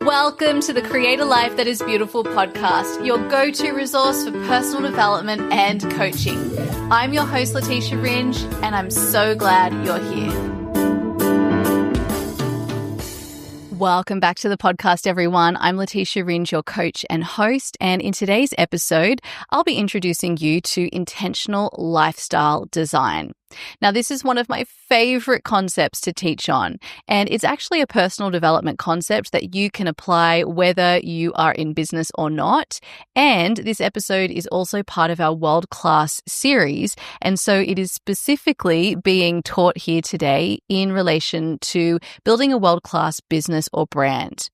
Welcome to the Create a Life That Is Beautiful podcast, your go-to resource for personal development and coaching. I'm your host, Leticia Ringe, and I'm so glad you're here. Welcome back to the podcast, everyone. I'm Leticia Ringe, your coach and host, and in today's episode, I'll be introducing you to intentional lifestyle design. Now, this is one of my favorite concepts to teach on, and it's actually a personal development concept that you can apply whether you are in business or not. And this episode is also part of our world-class series, and so it is specifically being taught here today in relation to building a world-class business or brand.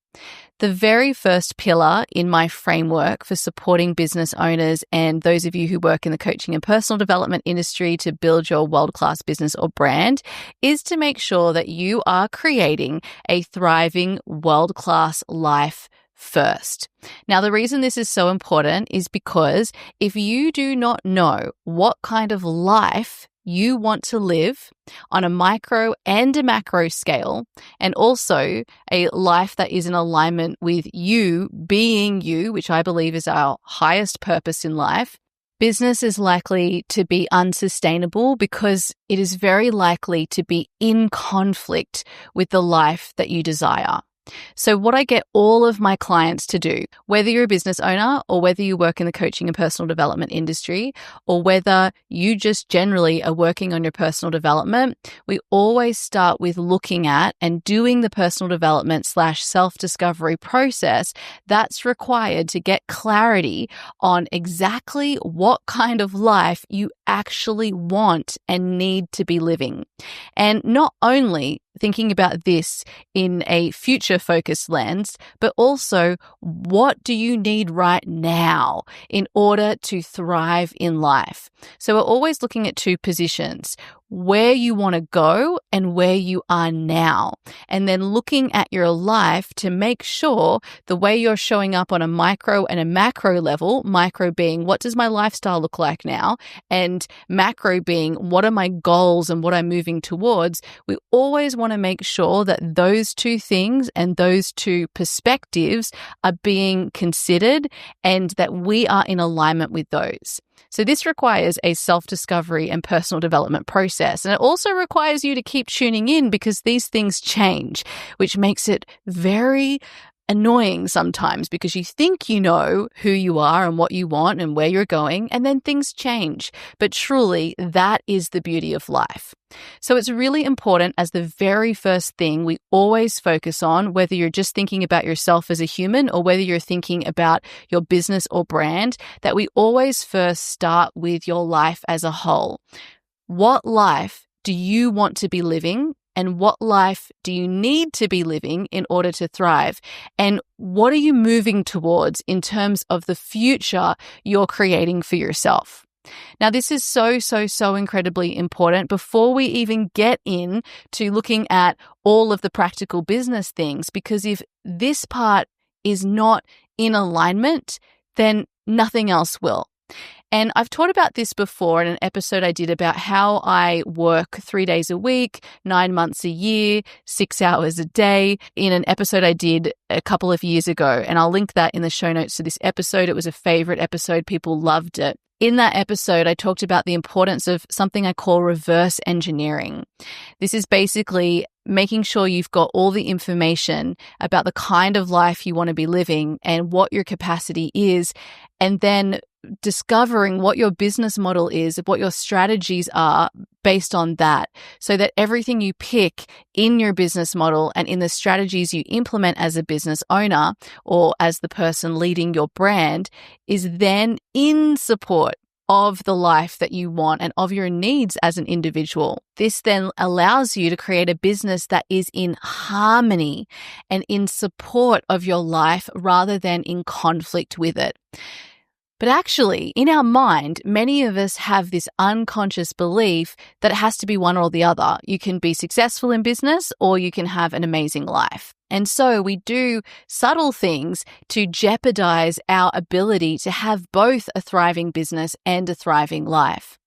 The very first pillar in my framework for supporting business owners and those of you who work in the coaching and personal development industry to build your world-class business or brand is to make sure that you are creating a thriving world-class life first. Now, the reason this is so important is because if you do not know what kind of life you want to live on a micro and a macro scale, and also a life that is in alignment with you being you, which I believe is our highest purpose in life, business is likely to be unsustainable because it is very likely to be in conflict with the life that you desire. So what I get all of my clients to do, whether you're a business owner or whether you work in the coaching and personal development industry, or whether you just generally are working on your personal development, we always start with looking at and doing the personal development / self-discovery process that's required to get clarity on exactly what kind of life you actually want and need to be living. And not only thinking about this in a future-focused lens, but also what do you need right now in order to thrive in life? So we're always looking at two positions: where you want to go and where you are now, and then looking at your life to make sure the way you're showing up on a micro and a macro level, micro being what does my lifestyle look like now, and macro being what are my goals and what I'm moving towards. We always want to make sure that those two things and those two perspectives are being considered and that we are in alignment with those. So this requires a self-discovery and personal development process. And it also requires you to keep tuning in because these things change, which makes it very annoying sometimes because you think you know who you are and what you want and where you're going, and then things change. But truly, that is the beauty of life. So it's really important as the very first thing we always focus on, whether you're just thinking about yourself as a human or whether you're thinking about your business or brand, that we always first start with your life as a whole. What life do you want to be living? And what life do you need to be living in order to thrive? And what are you moving towards in terms of the future you're creating for yourself? Now, this is so incredibly important before we even get in to looking at all of the practical business things, because if this part is not in alignment, then nothing else will. And I've taught about this before in an episode I did about how I work 3 days a week, 9 months a year, 6 hours a day, in an episode I did a couple of years ago. And I'll link that in the show notes to this episode. It was a favorite episode. People loved it. In that episode, I talked about the importance of something I call reverse engineering. This is basically making sure you've got all the information about the kind of life you want to be living and what your capacity is, and then discovering what your business model is, what your strategies are based on that, so that everything you pick in your business model and in the strategies you implement as a business owner or as the person leading your brand is then in support of the life that you want and of your needs as an individual. This then allows you to create a business that is in harmony and in support of your life rather than in conflict with it. But actually, in our mind, many of us have this unconscious belief that it has to be one or the other. You can be successful in business or you can have an amazing life. And so we do subtle things to jeopardize our ability to have both a thriving business and a thriving life.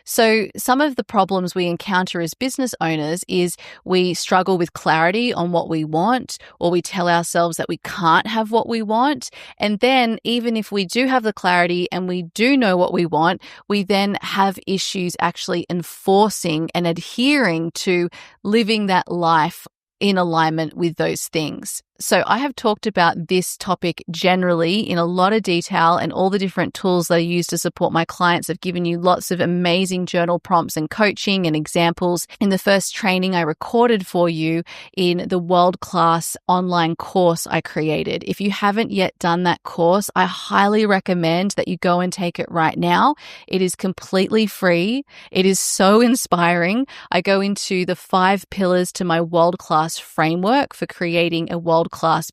So some of the problems we encounter as business owners is we struggle with clarity on what we want, or we tell ourselves that we can't have what we want. And then even if we do have the clarity and we do know what we want, we then have issues actually enforcing and adhering to living that life in alignment with those things. So I have talked about this topic generally in a lot of detail, and all the different tools that I use to support my clients. I've given you lots of amazing journal prompts and coaching and examples in the first training I recorded for you in the world-class online course I created. If you haven't yet done that course, I highly recommend that you go and take it right now. It is completely free. It is so inspiring. I go into the 5 pillars to my world-class framework for creating a world-class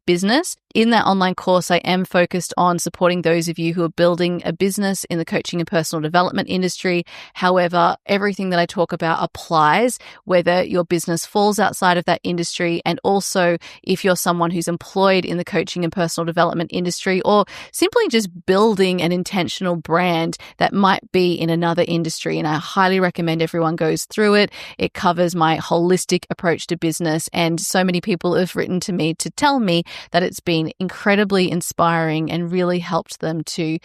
business. In that online course, I am focused on supporting those of you who are building a business in the coaching and personal development industry. However, everything that I talk about applies whether your business falls outside of that industry, and also if you're someone who's employed in the coaching and personal development industry, or simply just building an intentional brand that might be in another industry. And I highly recommend everyone goes through it. It covers my holistic approach to business, and so many people have written to me to tell me that it's been incredibly inspiring and really helped them to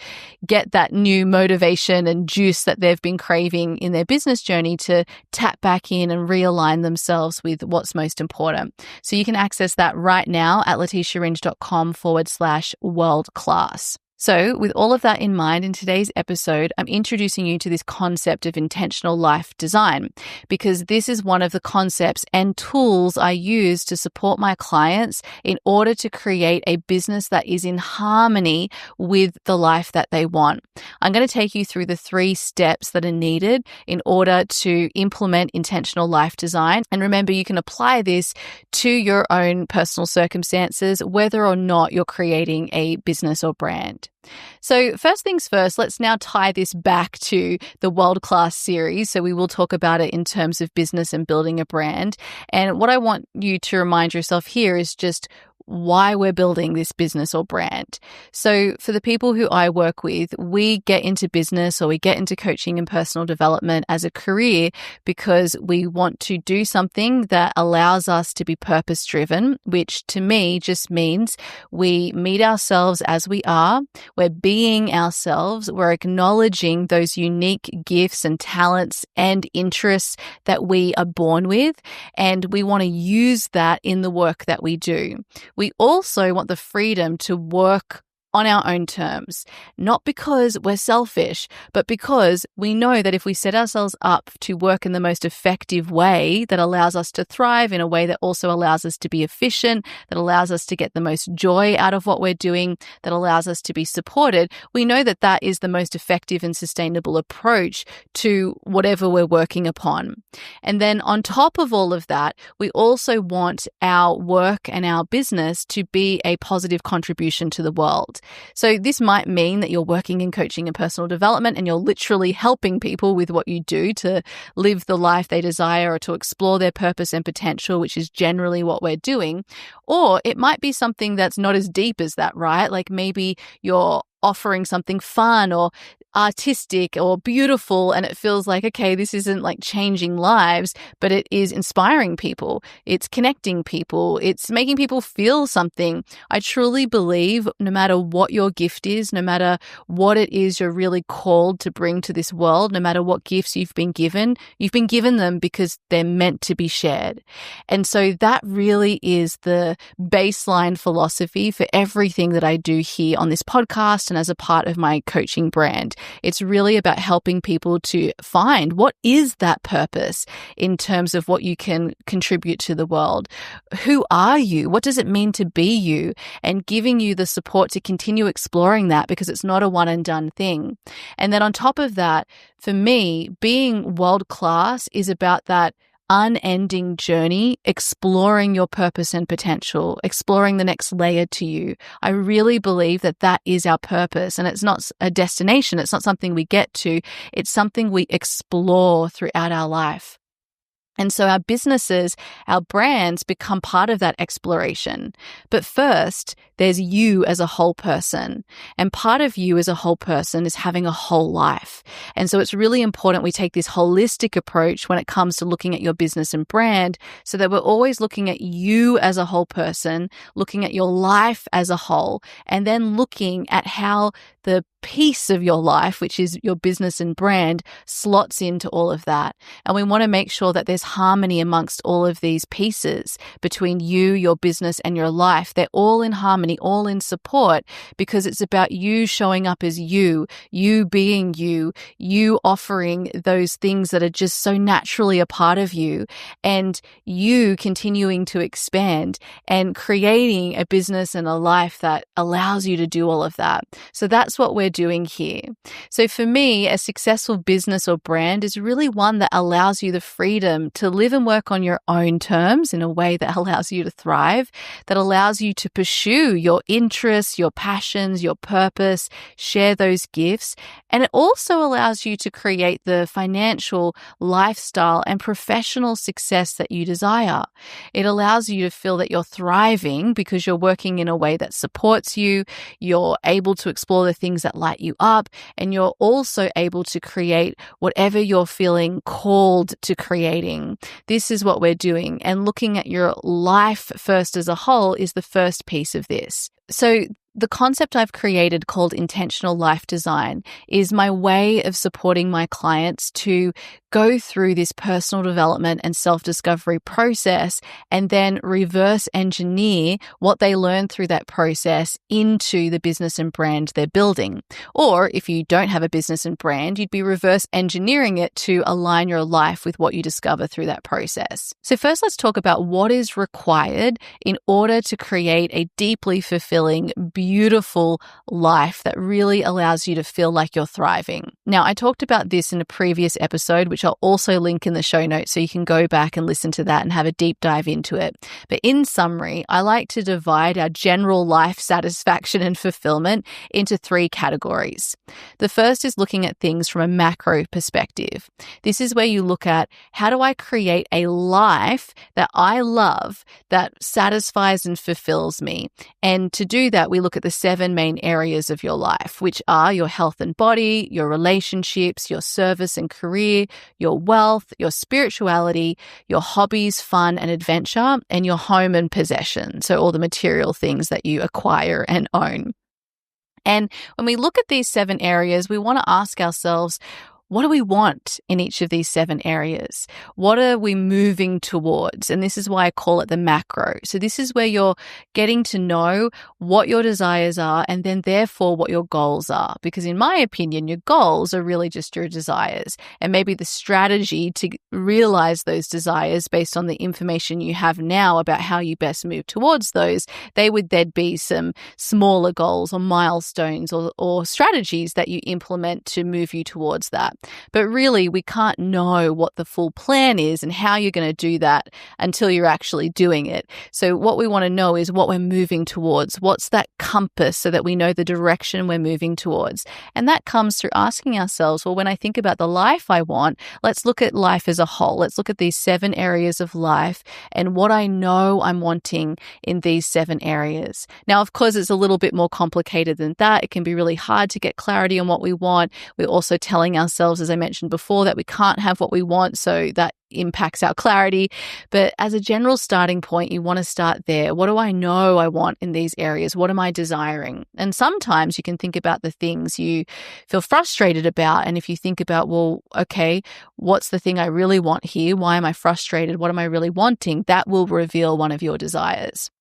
get that new motivation and juice that they've been craving in their business journey to tap back in and realign themselves with what's most important. So you can access that right now at leticiaringe.com/world class. So with all of that in mind, in today's episode, I'm introducing you to this concept of intentional life design, because this is one of the concepts and tools I use to support my clients in order to create a business that is in harmony with the life that they want. I'm going to take you through the 3 steps that are needed in order to implement intentional life design. And remember, you can apply this to your own personal circumstances, whether or not you're creating a business or brand. So first things first, let's now tie this back to the World Class series. So we will talk about it in terms of business and building a brand. And what I want you to remind yourself here is just why we're building this business or brand. So for the people who I work with, we get into business or we get into coaching and personal development as a career because we want to do something that allows us to be purpose-driven, which to me just means we meet ourselves as we are, we're being ourselves, we're acknowledging those unique gifts and talents and interests that we are born with, and we want to use that in the work that we do. We also want the freedom to work on our own terms, not because we're selfish, but because we know that if we set ourselves up to work in the most effective way that allows us to thrive, in a way that also allows us to be efficient, that allows us to get the most joy out of what we're doing, that allows us to be supported, we know that that is the most effective and sustainable approach to whatever we're working upon. And then on top of all of that, we also want our work and our business to be a positive contribution to the world. So this might mean that you're working in coaching and personal development and you're literally helping people with what you do to live the life they desire or to explore their purpose and potential, which is generally what we're doing. Or it might be something that's not as deep as that, right? Like maybe you're offering something fun or artistic or beautiful, and it feels like, okay, this isn't like changing lives, but it is inspiring people. It's connecting people. It's making people feel something. I truly believe no matter what your gift is, no matter what it is you're really called to bring to this world, no matter what gifts you've been given them because they're meant to be shared. And so that really is the baseline philosophy for everything that I do here on this podcast and as a part of my coaching brand. It's really about helping people to find what is that purpose in terms of what you can contribute to the world. Who are you? What does it mean to be you? And giving you the support to continue exploring that, because it's not a one and done thing. And then on top of that, for me, being world class is about that unending journey, exploring your purpose and potential, exploring the next layer to you. I really believe that that is our purpose, and it's not a destination. It's not something we get to. It's something we explore throughout our life. And so our businesses, our brands become part of that exploration. But first, there's you as a whole person. And part of you as a whole person is having a whole life. And so it's really important we take this holistic approach when it comes to looking at your business and brand, so that we're always looking at you as a whole person, looking at your life as a whole, and then looking at how the piece of your life, which is your business and brand, slots into all of that. And we want to make sure that there's harmony amongst all of these pieces between you, your business, and your life. They're all in harmony, all in support, because it's about you showing up as you being you offering those things that are just so naturally a part of you, and you continuing to expand and creating a business and a life that allows you to do all of that. So that's what we're doing here. So for me, a successful business or brand is really one that allows you the freedom to live and work on your own terms in a way that allows you to thrive, that allows you to pursue your interests, your passions, your purpose, share those gifts. And it also allows you to create the financial, lifestyle, and professional success that you desire. It allows you to feel that you're thriving because you're working in a way that supports you, you're able to explore the things that light you up, and you're also able to create whatever you're feeling called to creating. This is what we're doing, and looking at your life first as a whole is the first piece of this. So the concept I've created called intentional life design is my way of supporting my clients to go through this personal development and self-discovery process and then reverse engineer what they learn through that process into the business and brand they're building. Or if you don't have a business and brand, you'd be reverse engineering it to align your life with what you discover through that process. So first, let's talk about what is required in order to create a deeply fulfilling, beautiful life that really allows you to feel like you're thriving. Now, I talked about this in a previous episode, which I'll also link in the show notes so you can go back and listen to that and have a deep dive into it. But in summary, I like to divide our general life satisfaction and fulfillment into 3 categories. The first is looking at things from a macro perspective. This is where you look at, how do I create a life that I love, that satisfies and fulfills me? And to do that, we look at the 7 main areas of your life, which are your health and body, your relationships, your service and career, your wealth, your spirituality, your hobbies, fun and adventure, and your home and possession. So all the material things that you acquire and own. And when we look at these 7 areas, we want to ask ourselves, what do we want in each of these 7 areas? What are we moving towards? And this is why I call it the macro. So this is where you're getting to know what your desires are and then therefore what your goals are. Because in my opinion, your goals are really just your desires, and maybe the strategy to realize those desires based on the information you have now about how you best move towards those, they would then be some smaller goals or milestones or strategies that you implement to move you towards that. But really, we can't know what the full plan is and how you're going to do that until you're actually doing it. So what we want to know is what we're moving towards. What's that compass so that we know the direction we're moving towards? And that comes through asking ourselves, well, when I think about the life I want, let's look at life as a whole. Let's look at these 7 areas of life and what I know I'm wanting in these 7 areas. Now, of course, it's a little bit more complicated than that. It can be really hard to get clarity on what we want. We're also telling ourselves, as I mentioned before, that we can't have what we want, so that impacts our clarity. But as a general starting point, you want to start there. What do I know I want in these areas? What am I desiring? And sometimes you can think about the things you feel frustrated about. And if you think about, well, okay, what's the thing I really want here? Why am I frustrated? What am I really wanting? That will reveal one of your desires.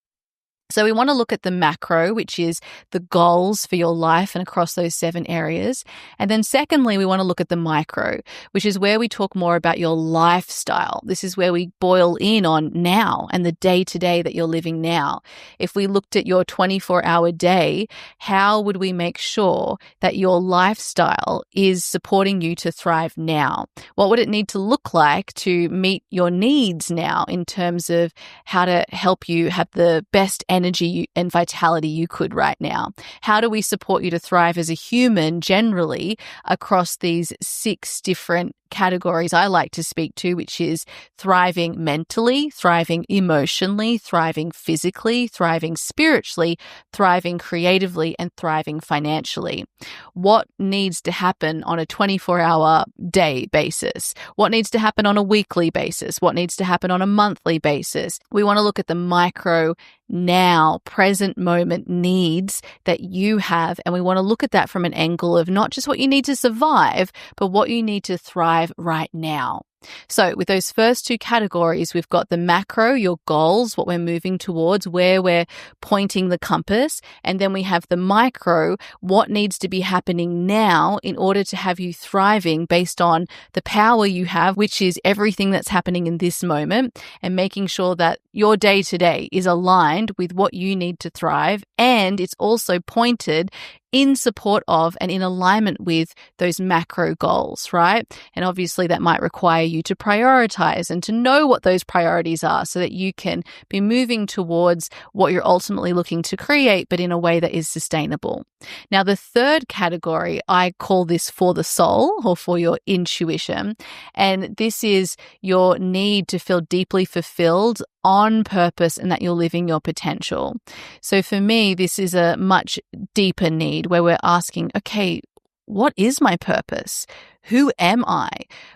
So we want to look at the macro, which is the goals for your life and across those 7 areas. And then secondly, we want to look at the micro, which is where we talk more about your lifestyle. This is where we boil in on now and the day-to-day that you're living now. If we looked at your 24-hour day, how would we make sure that your lifestyle is supporting you to thrive now? What would it need to look like to meet your needs now in terms of how to help you have the best energy and vitality you could right now? How do we support you to thrive as a human generally across these 6 different categories I like to speak to, which is thriving mentally, thriving emotionally, thriving physically, thriving spiritually, thriving creatively, and thriving financially. What needs to happen on a 24-hour day basis? What needs to happen on a weekly basis? What needs to happen on a monthly basis? We want to look at the micro, now, present moment needs that you have. And we want to look at that from an angle of not just what you need to survive, but what you need to thrive right now. So with those first two categories, we've got the macro, your goals, what we're moving towards, where we're pointing the compass. And then we have the micro, what needs to be happening now in order to have you thriving based on the power you have, which is everything that's happening in this moment, and making sure that your day to day is aligned with what you need to thrive. And it's also pointed in support of and in alignment with those macro goals, right? And obviously that might require you to prioritize and to know what those priorities are so that you can be moving towards what you're ultimately looking to create, but in a way that is sustainable. Now, the third category, I call this for the soul or for your intuition. And this is your need to feel deeply fulfilled on purpose and that you're living your potential. So for me, this is a much deeper need where we're asking, okay, what is my purpose? Who am I?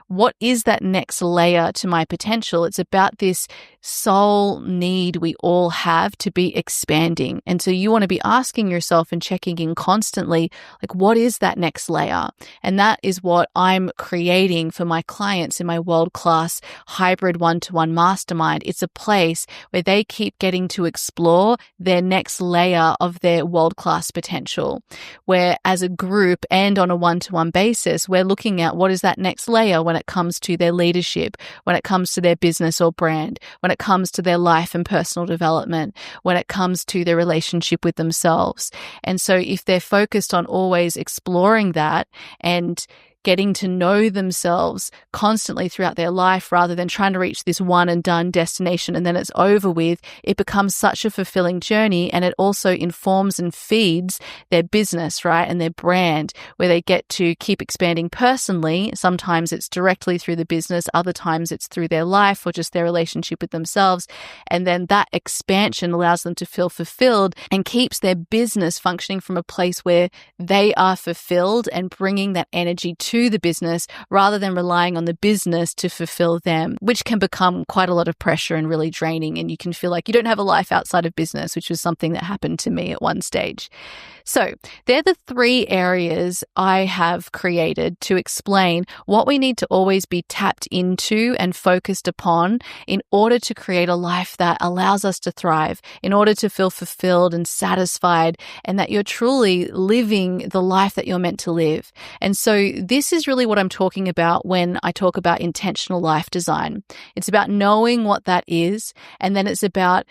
What is that next layer to my potential? It's about this soul need we all have to be expanding. And so you want to be asking yourself and checking in constantly, like, what is that next layer? And that is what I'm creating for my clients in my world-class hybrid one-to-one mastermind. It's a place where they keep getting to explore their next layer of their world-class potential, where as a group and on a one-to-one basis, we're looking at what is that next layer when it comes to their leadership, when it comes to their business or brand, when it comes to their life and personal development, when it comes to their relationship with themselves. And so if they're focused on always exploring that and getting to know themselves constantly throughout their life rather than trying to reach this one and done destination and then it's over with, it becomes such a fulfilling journey, and it also informs and feeds their business, right? And their brand, where they get to keep expanding personally. Sometimes it's directly through the business, other times it's through their life or just their relationship with themselves. And then that expansion allows them to feel fulfilled and keeps their business functioning from a place where they are fulfilled and bringing that energy to the business rather than relying on the business to fulfill them, which can become quite a lot of pressure and really draining. And you can feel like you don't have a life outside of business, which was something that happened to me at one stage. So they're the three areas I have created to explain what we need to always be tapped into and focused upon in order to create a life that allows us to thrive, in order to feel fulfilled and satisfied, and that you're truly living the life that you're meant to live. And so this is really what I'm talking about when I talk about intentional life design. It's about knowing what that is, and then it's about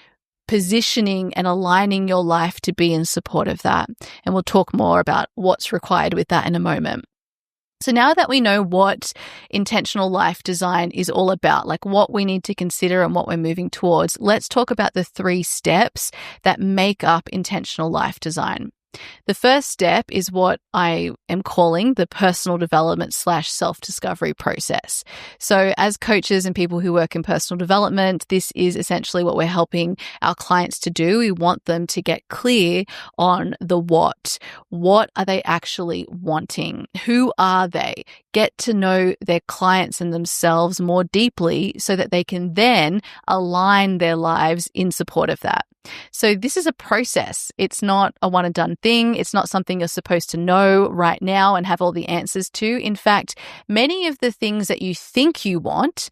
positioning and aligning your life to be in support of that. And we'll talk more about what's required with that in a moment. So now that we know what intentional life design is all about, like what we need to consider and what we're moving towards, let's talk about the 3 steps that make up intentional life design. The first step is what I am calling the personal development / self-discovery process. So as coaches and people who work in personal development, this is essentially what we're helping our clients to do. We want them to get clear on the what. What are they actually wanting? Who are they? Get to know their clients and themselves more deeply so that they can then align their lives in support of that. So this is a process. It's not a one and done thing. It's not something you're supposed to know right now and have all the answers to. In fact, many of the things that you think you want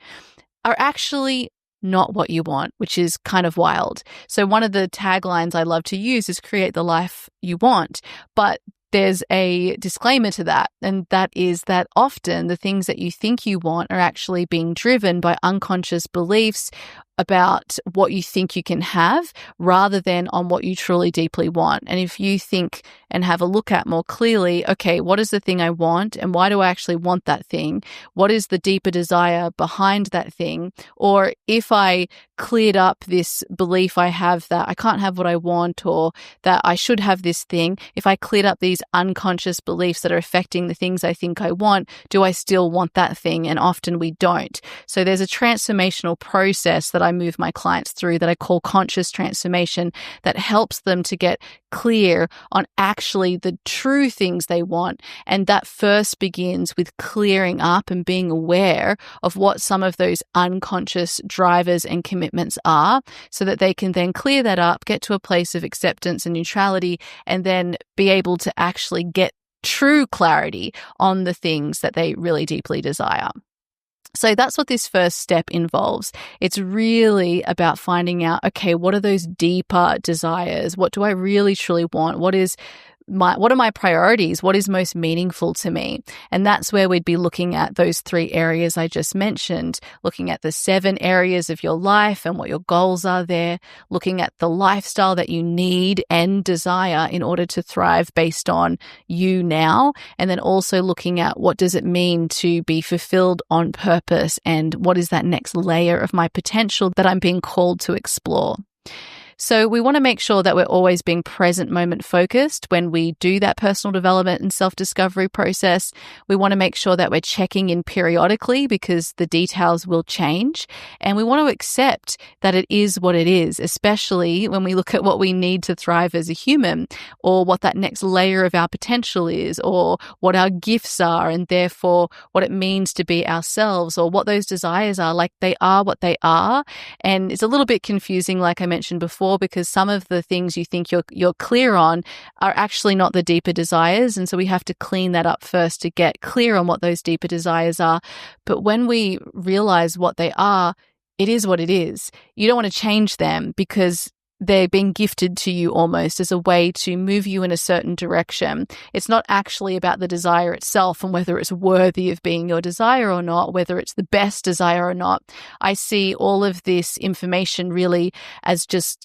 are actually not what you want, which is kind of wild. So one of the taglines I love to use is create the life you want. But there's a disclaimer to that, and that is that often the things that you think you want are actually being driven by unconscious beliefs about what you think you can have rather than on what you truly deeply want. And if you think and have a look at more clearly, okay, what is the thing I want and why do I actually want that thing? What is the deeper desire behind that thing? Or if I cleared up this belief I have that I can't have what I want or that I should have this thing, if I cleared up these unconscious beliefs that are affecting the things I think I want, do I still want that thing? And often we don't. So there's a transformational process that I move my clients through that I call conscious transformation that helps them to get clear on actually the true things they want. And that first begins with clearing up and being aware of what some of those unconscious drivers and commitments are so that they can then clear that up, get to a place of acceptance and neutrality, and then be able to actually get true clarity on the things that they really deeply desire. So that's what this first step involves. It's really about finding out, okay, what are those deeper desires? What do I really truly want? What are my priorities? What is most meaningful to me? And that's where we'd be looking at those 3 areas I just mentioned, looking at the 7 areas of your life and what your goals are there, looking at the lifestyle that you need and desire in order to thrive based on you now, and then also looking at what does it mean to be fulfilled on purpose and what is that next layer of my potential that I'm being called to explore. So we want to make sure that we're always being present moment focused when we do that personal development and self-discovery process. We want to make sure that we're checking in periodically because the details will change. And we want to accept that it is what it is, especially when we look at what we need to thrive as a human or what that next layer of our potential is or what our gifts are and therefore what it means to be ourselves or what those desires are. Like they are what they are. And it's a little bit confusing, like I mentioned before, because some of the things you think you're clear on are actually not the deeper desires. And so we have to clean that up first to get clear on what those deeper desires are. But when we realize what they are, it is what it is. You don't want to change them because they're being gifted to you almost as a way to move you in a certain direction. It's not actually about the desire itself and whether it's worthy of being your desire or not, whether it's the best desire or not. I see all of this information really as just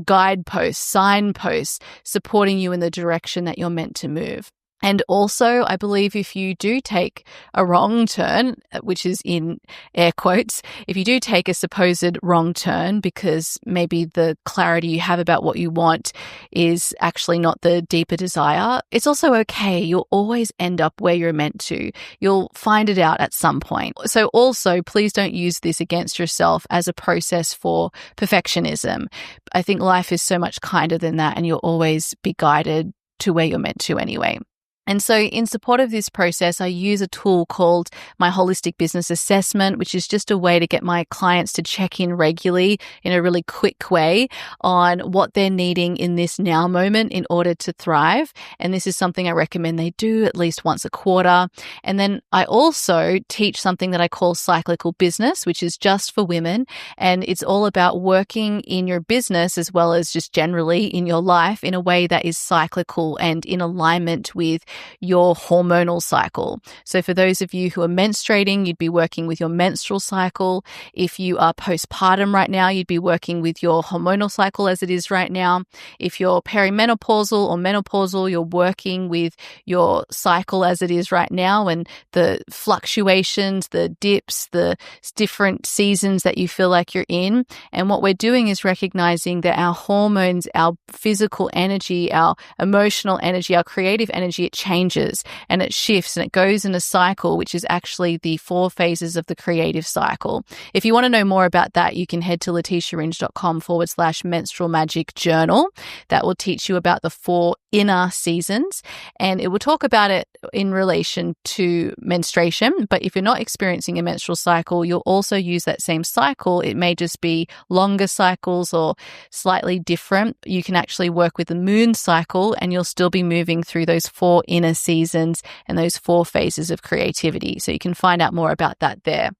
guideposts, signposts, supporting you in the direction that you're meant to move. And also, I believe if you do take a wrong turn, which is in air quotes, if you do take a supposed wrong turn because maybe the clarity you have about what you want is actually not the deeper desire, it's also okay. You'll always end up where you're meant to. You'll find it out at some point. So also, please don't use this against yourself as a process for perfectionism. I think life is so much kinder than that, and you'll always be guided to where you're meant to anyway. And so in support of this process, I use a tool called my Holistic Business Assessment, which is just a way to get my clients to check in regularly in a really quick way on what they're needing in this now moment in order to thrive. And this is something I recommend they do at least once a quarter. And then I also teach something that I call cyclical business, which is just for women. And it's all about working in your business as well as just generally in your life in a way that is cyclical and in alignment with your hormonal cycle. So for those of you who are menstruating, you'd be working with your menstrual cycle. If you are postpartum right now, you'd be working with your hormonal cycle as it is right now. If you're perimenopausal or menopausal, you're working with your cycle as it is right now and the fluctuations, the dips, the different seasons that you feel like you're in. And what we're doing is recognizing that our hormones, our physical energy, our emotional energy, our creative energy, it changes and it shifts and it goes in a cycle, which is actually the 4 phases of the creative cycle. If you want to know more about that, you can head to leticiaringe.com/menstrual magic journal. That will teach you about the 4 inner seasons, and it will talk about it in relation to menstruation. But if you're not experiencing a menstrual cycle, you'll also use that same cycle. It may just be longer cycles or slightly different. You can actually work with the moon cycle and you'll still be moving through those 4 inner seasons and those 4 phases of creativity. So you can find out more about that there.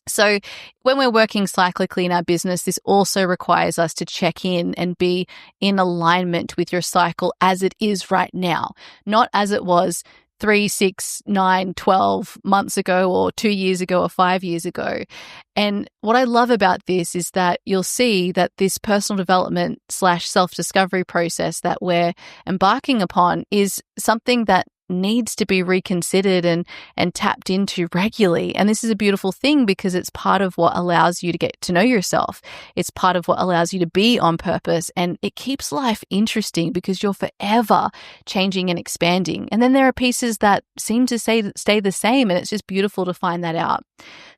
So when we're working cyclically in our business, this also requires us to check in and be in alignment with your cycle as it is right now, not as it was 3, 6, 9, 12 months ago or 2 years ago or 5 years ago. And what I love about this is that you'll see that this personal development / self-discovery process that we're embarking upon is something that needs to be reconsidered and tapped into regularly. And this is a beautiful thing because it's part of what allows you to get to know yourself. It's part of what allows you to be on purpose, and it keeps life interesting because you're forever changing and expanding. And then there are pieces that seem to stay the same, and it's just beautiful to find that out.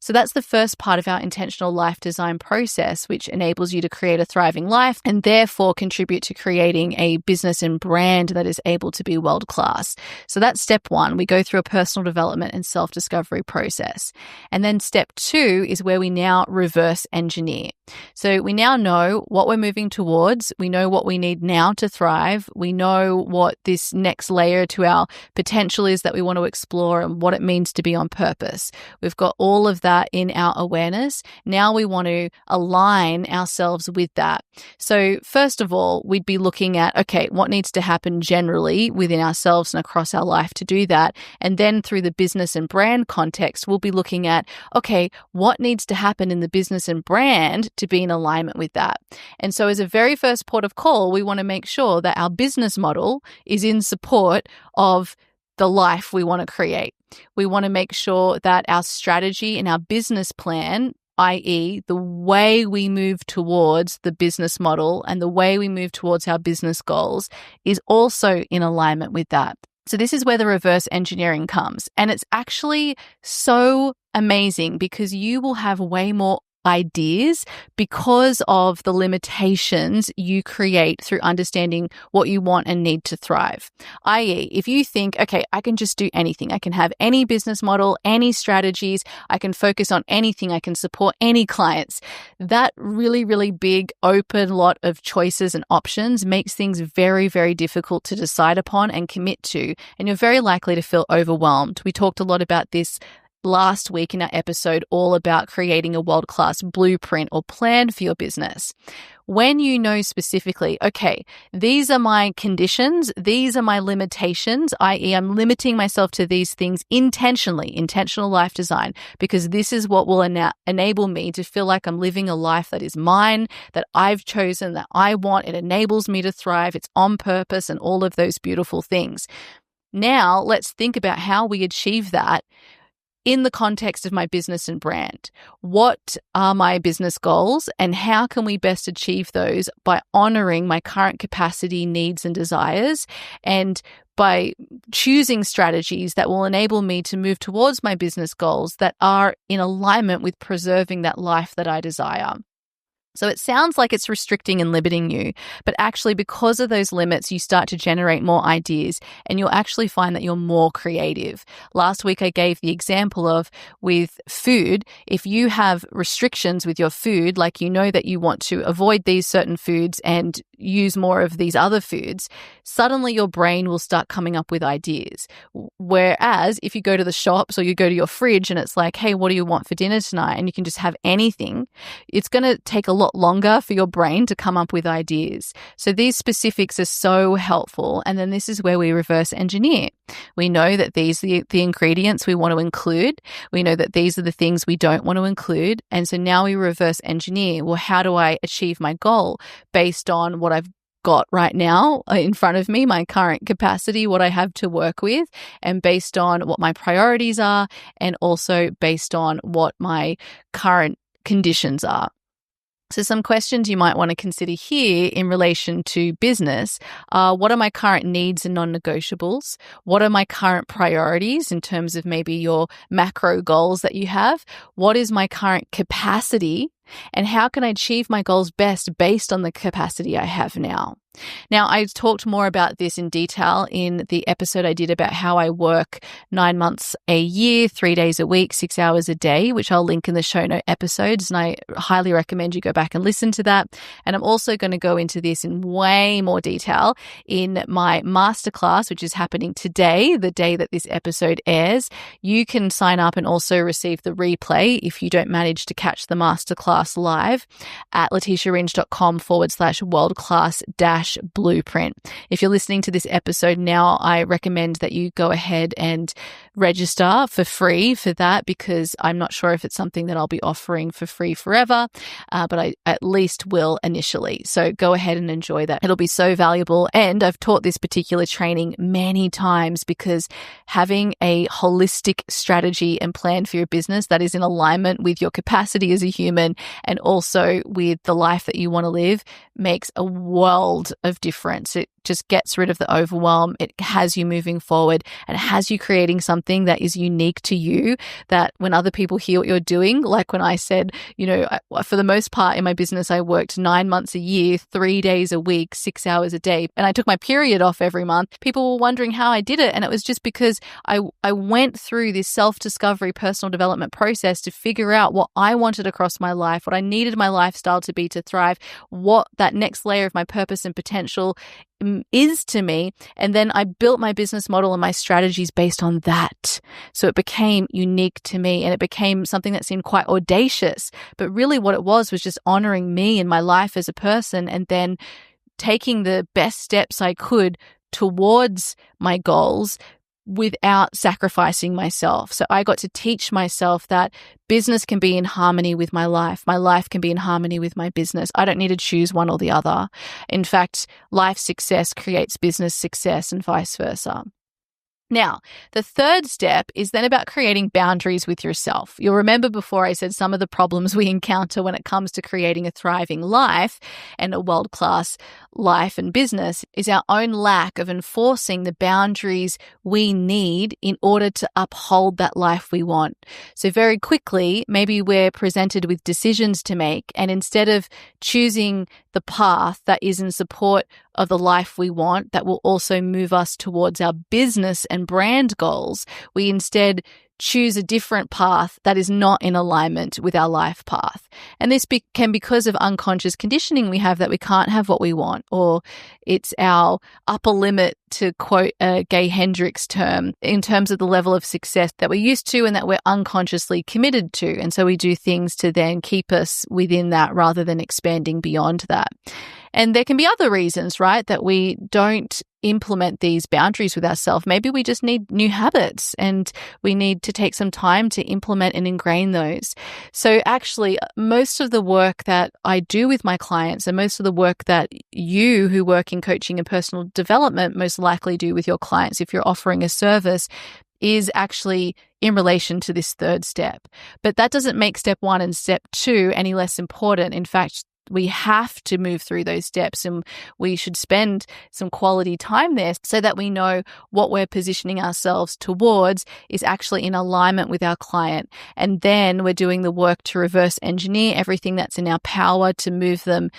So that's the first part of our intentional life design process, which enables you to create a thriving life and therefore contribute to creating a business and brand that is able to be world-class. So that's step 1. We go through a personal development and self-discovery process. And then step 2 is where we now reverse engineer. So we now know what we're moving towards. We know what we need now to thrive. We know what this next layer to our potential is that we want to explore and what it means to be on purpose. We've got all of that in our awareness. Now we want to align ourselves with that. So first of all, we'd be looking at, okay, what needs to happen generally within ourselves and across our life to do that. And then through the business and brand context, we'll be looking at, okay, what needs to happen in the business and brand to be in alignment with that. And so as a very first port of call, we want to make sure that our business model is in support of the life we want to create. We want to make sure that our strategy and our business plan, i.e., the way we move towards the business model and the way we move towards our business goals, is also in alignment with that. So this is where the reverse engineering comes. And it's actually so amazing because you will have way more ideas because of the limitations you create through understanding what you want and need to thrive. I.e., if you think, okay, I can just do anything. I can have any business model, any strategies. I can focus on anything. I can support any clients. That really, really big open lot of choices and options makes things very, very difficult to decide upon and commit to. And you're very likely to feel overwhelmed. We talked a lot about this last week in our episode all about creating a world-class blueprint or plan for your business. When you know specifically, okay, these are my conditions, these are my limitations, i.e. I'm limiting myself to these things intentionally, intentional life design, because this is what will enable me to feel like I'm living a life that is mine, that I've chosen, that I want. It enables me to thrive. It's on purpose and all of those beautiful things. Now, let's think about how we achieve that in the context of my business and brand. What are my business goals and how can we best achieve those by honoring my current capacity, needs, and desires, and by choosing strategies that will enable me to move towards my business goals that are in alignment with preserving that life that I desire. So it sounds like it's restricting and limiting you, but actually because of those limits, you start to generate more ideas and you'll actually find that you're more creative. Last week, I gave the example of with food, if you have restrictions with your food, like you know that you want to avoid these certain foods and use more of these other foods, suddenly your brain will start coming up with ideas. Whereas if you go to the shops or you go to your fridge and it's like, hey, what do you want for dinner tonight? And you can just have anything, it's going to take a lot longer for your brain to come up with ideas. So these specifics are so helpful. And then this is where we reverse engineer. We know that these are the ingredients we want to include. We know that these are the things we don't want to include. And so now we reverse engineer. Well, how do I achieve my goal based on what I've got right now in front of me, my current capacity, what I have to work with, and based on what my priorities are, and also based on what my current conditions are. So some questions you might want to consider here in relation to business are, what are my current needs and non-negotiables? What are my current priorities in terms of maybe your macro goals that you have? What is my current capacity? And how can I achieve my goals best based on the capacity I have now? Now, I talked more about this in detail in the episode I did about how I work 9 months a year, 3 days a week, 6 hours a day, which I'll link in the show note episodes. And I highly recommend you go back and listen to that. And I'm also going to go into this in way more detail in my masterclass, which is happening today, the day that this episode airs. You can sign up and also receive the replay if you don't manage to catch the masterclass live at leticiaringe.com/worldclass ringe.com/blueprint. If you're listening to this episode now, I recommend that you go ahead and register for free for that, because I'm not sure if it's something that I'll be offering for free forever, but I at least will initially. So go ahead and enjoy that. It'll be so valuable. And I've taught this particular training many times, because having a holistic strategy and plan for your business that is in alignment with your capacity as a human and also with the life that you want to live makes a world of difference. It just gets rid of the overwhelm. It has you moving forward and has you creating something that is unique to you, that when other people hear what you're doing, like when I said, for the most part in my business, I worked 9 months a year, 3 days a week, 6 hours a day, and I took my period off every month. People were wondering how I did it. And it was just because I went through this self-discovery, personal development process to figure out what I wanted across my life, what I needed my lifestyle to be to thrive, what that next layer of my purpose and potential is to me. And then I built my business model and my strategies based on that. So it became unique to me, and it became something that seemed quite audacious. But really what it was just honoring me and my life as a person, and then taking the best steps I could towards my goals without sacrificing myself. So I got to teach myself that business can be in harmony with my life can be in harmony with my business. I don't need to choose one or the other. In fact, life success creates business success and vice versa. Now, the third step is then about creating boundaries with yourself. You'll remember before I said some of the problems we encounter when it comes to creating a thriving life and a world-class life and business is our own lack of enforcing the boundaries we need in order to uphold that life we want. So very quickly, maybe we're presented with decisions to make, and instead of choosing the path that is in support of the life we want, that will also move us towards our business and brand goals, we instead choose a different path that is not in alignment with our life path. And this can because of unconscious conditioning we have that we can't have what we want, or it's our upper limit, to quote a Gay Hendricks term, in terms of the level of success that we're used to and that we're unconsciously committed to. And so we do things to then keep us within that rather than expanding beyond that. And there can be other reasons, right, that we don't implement these boundaries with ourselves. Maybe we just need new habits and we need to take some time to implement and ingrain those. So actually, most of the work that I do with my clients and most of the work that you who work in coaching and personal development most likely do with your clients if you're offering a service is actually in relation to this third step. But that doesn't make step 1 and step 2 any less important. In fact, we have to move through those steps, and we should spend some quality time there so that we know what we're positioning ourselves towards is actually in alignment with our client. And then we're doing the work to reverse engineer everything that's in our power to move them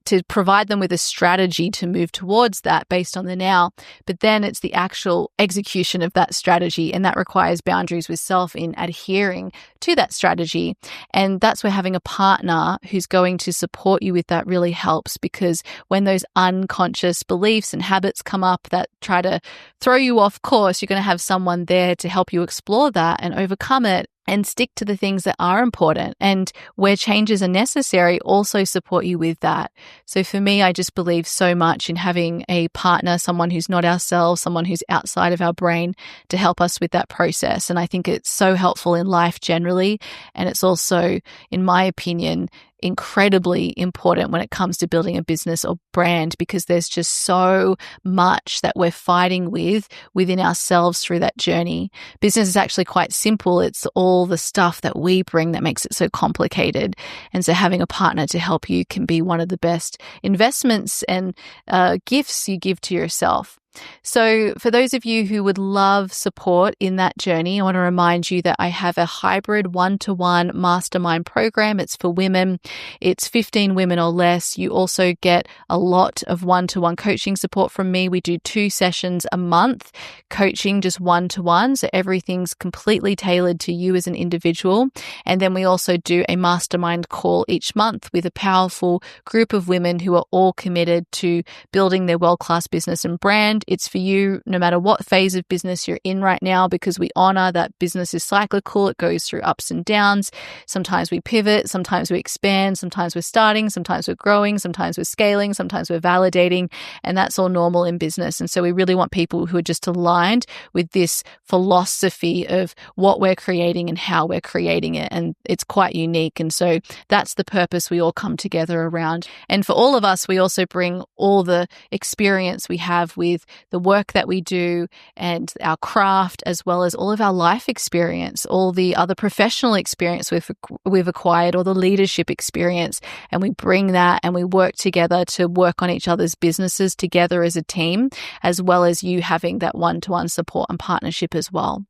to provide them with a strategy to move towards that based on the now. But then it's the actual execution of that strategy, and that requires boundaries with self in adhering to that strategy. And that's where having a partner who's going to support you with that really helps, because when those unconscious beliefs and habits come up that try to throw you off course, you're going to have someone there to help you explore that and overcome it and stick to the things that are important, and where changes are necessary, also support you with that. So for me, I just believe so much in having a partner, someone who's not ourselves, someone who's outside of our brain to help us with that process. And I think it's so helpful in life generally. And it's also, in my opinion, incredibly important when it comes to building a business or brand, because there's just so much that we're fighting within ourselves through that journey. Business is actually quite simple. It's all the stuff that we bring that makes it so complicated. And so having a partner to help you can be one of the best investments and gifts you give to yourself. So for those of you who would love support in that journey, I want to remind you that I have a hybrid 1-to-1 mastermind program. It's for women. It's 15 women or less. You also get a lot of 1-to-1 coaching support from me. We do 2 sessions a month, coaching just 1-to-1. So everything's completely tailored to you as an individual. And then we also do a mastermind call each month with a powerful group of women who are all committed to building their world-class business and brand it's for you no matter what phase of business you're in right now, because we honor that business is cyclical. It goes through ups and downs. Sometimes we pivot, sometimes we expand, sometimes we're starting, sometimes we're growing, sometimes we're scaling, sometimes we're validating, and that's all normal in business. And so we really want people who are just aligned with this philosophy of what we're creating and how we're creating it. And it's quite unique. And so that's the purpose we all come together around. And for all of us, we also bring all the experience we have with the work that we do and our craft, as well as all of our life experience, all the other professional experience we've acquired, or the leadership experience. And we bring that and we work together to work on each other's businesses together as a team, as well as you having that one-to-one support and partnership as well.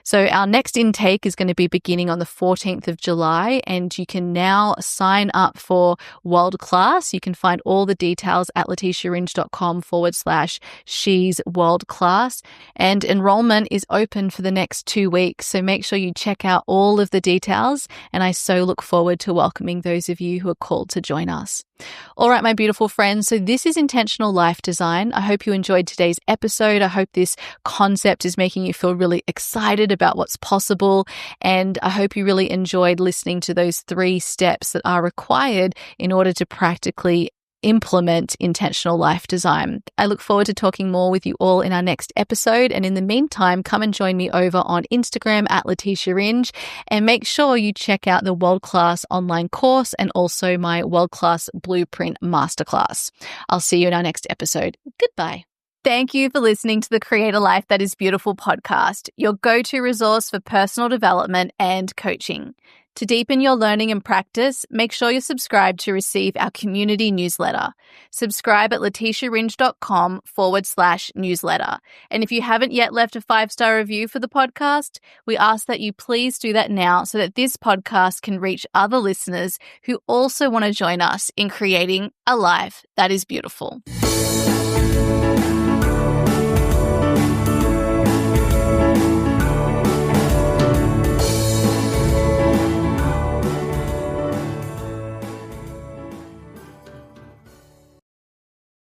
So our next intake is going to be beginning on the 14th of July, and you can now sign up for World Class. You can find all the details at leticiaringe.com/she's world class. And enrollment is open for the next 2 weeks. So make sure you check out all of the details. And I so look forward to welcoming those of you who are called to join us. All right, my beautiful friends. So this is Intentional Life Design. I hope you enjoyed today's episode. I hope this concept is making you feel really excited about what's possible. And I hope you really enjoyed listening to those 3 steps that are required in order to practically implement intentional life design. I look forward to talking more with you all in our next episode. And in the meantime, come and join me over on Instagram at Leticia Ringe, and make sure you check out the World Class online course and also my World Class Blueprint Masterclass. I'll see you in our next episode. Goodbye. Thank you for listening to the Create a Life That Is Beautiful podcast, your go-to resource for personal development and coaching. To deepen your learning and practice, make sure you're subscribed to receive our community newsletter. Subscribe at leticiaringe.com/newsletter. And if you haven't yet left a 5-star review for the podcast, we ask that you please do that now so that this podcast can reach other listeners who also want to join us in creating a life that is beautiful.